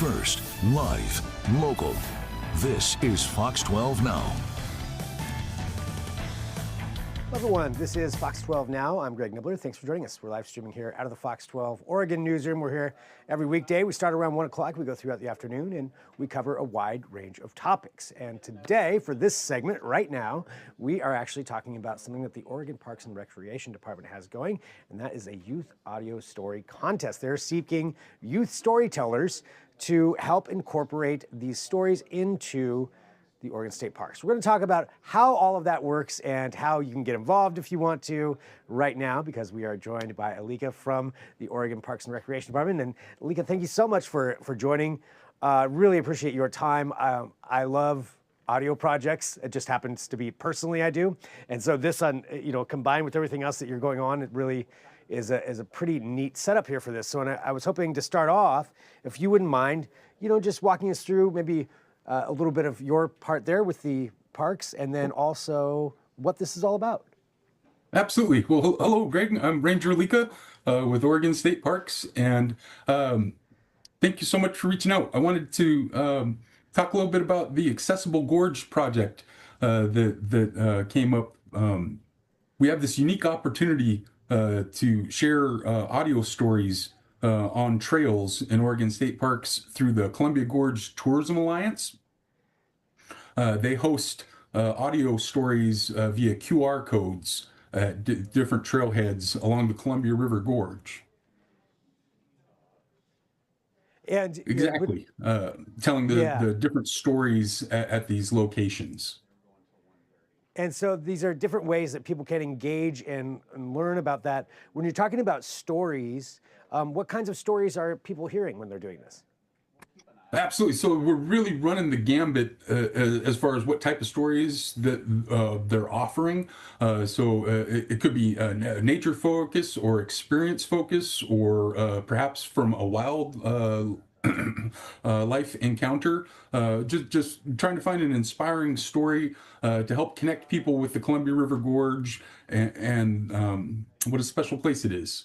First, live, local. This is Fox 12 Now. Hello everyone, this is Fox 12 Now. I'm Greg Nibbler. Thanks for joining us. We're live streaming here out of the Fox 12 Oregon newsroom. We're here every weekday. We start around 1 o'clock. We go throughout the afternoon and we cover a wide range of topics. And today, for this segment right now, we are actually talking about something that the Oregon Parks and Recreation Department has going, and that is a youth audio story contest. They're seeking youth storytellers to help incorporate these stories into the Oregon State Parks. We're going to talk about how all of that works and how you can get involved if you want to right now, because we are joined by Elika from the Oregon Parks and Recreation Department. And Elika, thank you so much for joining. Really appreciate your time. I love audio projects. It just happens to be personally I do. And so this, combined with everything else that you're going on, it really is a pretty neat setup here for this. So I was hoping to start off, if you wouldn't mind, just walking us through maybe a little bit of your part there with the parks, and then also what this is all about. Absolutely. Well, hello, Greg. I'm Ranger Elika with Oregon State Parks, and thank you so much for reaching out. I wanted to talk a little bit about the Accessible Gorge project that came up. We have this unique opportunity to share audio stories on trails in Oregon State Parks through the Columbia Gorge Tourism Alliance. They host audio stories via QR codes at different trailheads along the Columbia River Gorge. And exactly, telling the different stories at these locations. And so these are different ways that people can engage and learn about that. When you're talking about stories, what kinds of stories are people hearing when they're doing this? Absolutely. So we're really running the gambit as far as what type of stories that they're offering. So it could be nature focus or experience focus, or perhaps from a wild life encounter. Just trying to find an inspiring story to help connect people with the Columbia River Gorge and what a special place it is.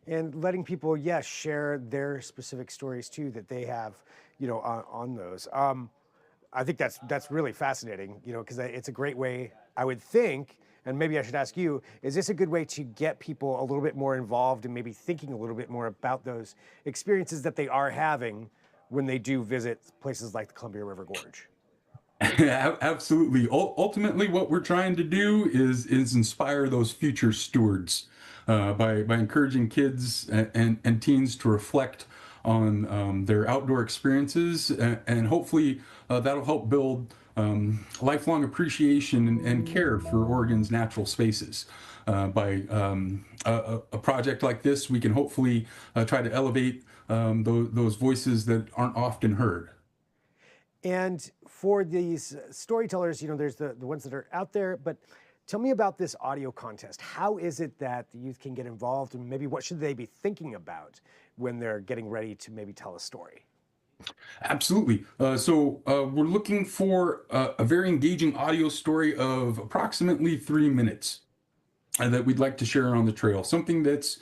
And letting people, share their specific stories too that they have, on those. I think that's really fascinating, because it's a great way, I would think, and maybe I should ask you, is this a good way to get people a little bit more involved and maybe thinking a little bit more about those experiences that they are having when they do visit places like the Columbia River Gorge? Absolutely. Ultimately, what we're trying to do is inspire those future stewards by encouraging kids and teens to reflect on their outdoor experiences, and hopefully that'll help build lifelong appreciation and care for Oregon's natural spaces. By a project like this, we can hopefully try to elevate those voices that aren't often heard. And for these storytellers, there's the ones that are out there, but tell me about this audio contest. How is it that the youth can get involved, and maybe what should they be thinking about when they're getting ready to maybe tell a story? Absolutely. So we're looking for a very engaging audio story of approximately 3 minutes that we'd like to share on the trail. Something that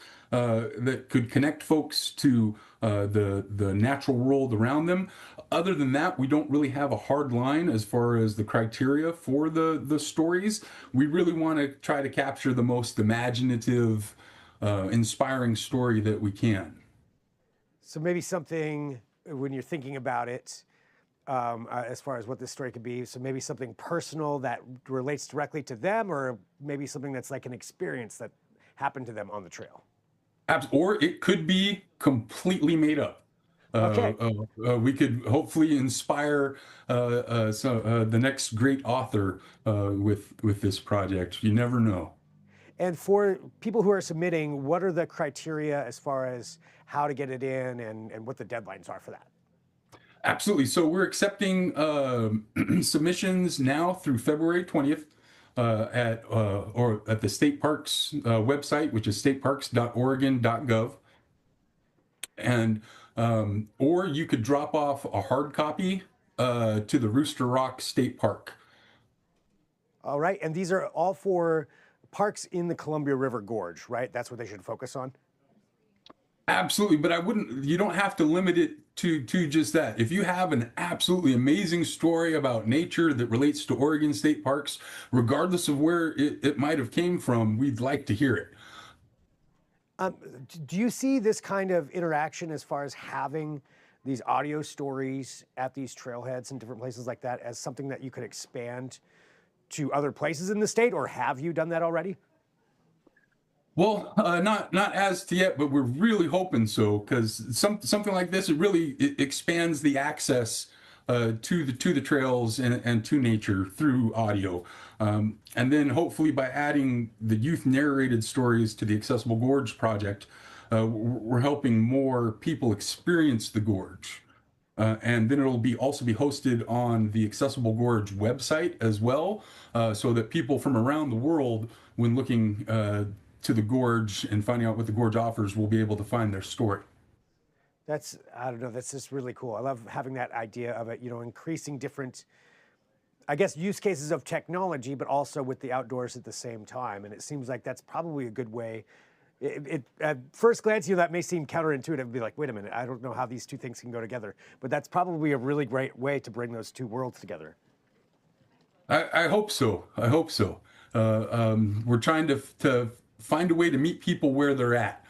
could connect folks to the natural world around them. Other than that, we don't really have a hard line as far as the criteria for the stories. We really want to try to capture the most imaginative, inspiring story that we can. So maybe something, when you're thinking about it, as far as what this story could be, so maybe something personal that relates directly to them, or maybe something that's like an experience that happened to them on the trail. Or it could be completely made up. Okay. We could hopefully inspire the next great author with this project. You never know. And for people who are submitting, what are the criteria as far as how to get it in and what the deadlines are for that? Absolutely. So we're accepting submissions now through February 20th at the State Parks website, which is stateparks.oregon.gov. And or you could drop off a hard copy to the Rooster Rock State Park. All right. And these are all for parks in the Columbia River Gorge, right? That's what they should focus on? Absolutely, but I wouldn't, you don't have to limit it to just that. If you have an absolutely amazing story about nature that relates to Oregon State Parks, regardless of where it might have came from, we'd like to hear it. Um, do you see this kind of interaction as far as having these audio stories at these trailheads and different places like that as something that you could expand to other places in the state, or have you done that already? Well, not as to yet, but we're really hoping so, because something like this, it expands the access to the trails and to nature through audio, and then hopefully by adding the youth narrated stories to the Accessible Gorge project, we're helping more people experience the gorge. And then it'll be also be hosted on the Accessible Gorge website as well, so that people from around the world, when looking to the gorge and finding out what the gorge offers, will be able to find their story. That's, I don't know, that's just really cool. I love having that idea of it, you know, increasing different, I guess, use cases of technology, but also with the outdoors at the same time. And it seems like that's probably a good way. At first glance, you know, that may seem counterintuitive, be like, wait a minute, I don't know how these two things can go together. But that's probably a really great way to bring those two worlds together. I hope so. I hope so. We're trying to find a way to meet people where they're at,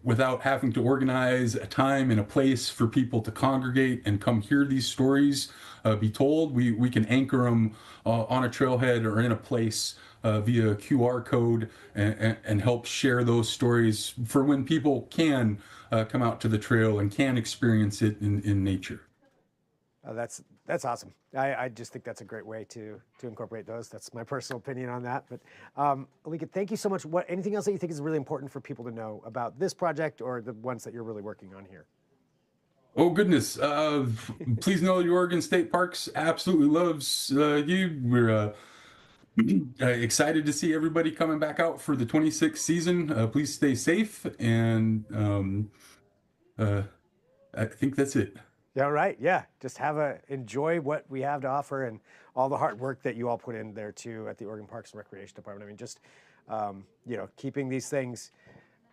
without having to organize a time and a place for people to congregate and come hear these stories be told. We can anchor them on a trailhead or in a place via QR code, and help share those stories for when people can come out to the trail and can experience it in nature. That's awesome. I just think that's a great way to incorporate those. That's my personal opinion on that. But Elika, thank you so much. Anything else that you think is really important for people to know about this project or the ones that you're really working on here? Oh goodness! Please know the Oregon State Parks absolutely loves you. We're excited to see everybody coming back out for the 26th season. Please stay safe, and I think that's it. Yeah, right. Yeah, just enjoy what we have to offer and all the hard work that you all put in there too at the Oregon Parks and Recreation Department. I mean, just you know, keeping these things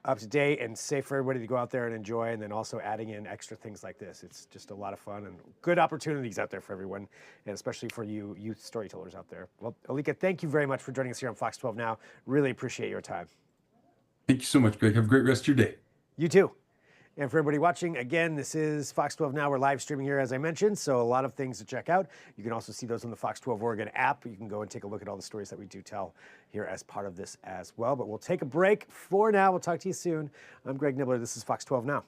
up to date and safe for everybody to go out there and enjoy, and then also adding in extra things like this. It's just a lot of fun and good opportunities out there for everyone, and especially for you youth storytellers out there. Well, Elika, thank you very much for joining us here on Fox 12 Now. Really appreciate your time. Thank you so much, Greg. Have a great rest of your day. You too. And for everybody watching, again, this is Fox 12 Now. We're live streaming here, as I mentioned, so a lot of things to check out. You can also see those on the Fox 12 Oregon app. You can go and take a look at all the stories that we do tell here as part of this as well. But we'll take a break for now. We'll talk to you soon. I'm Greg Nibbler. This is Fox 12 Now.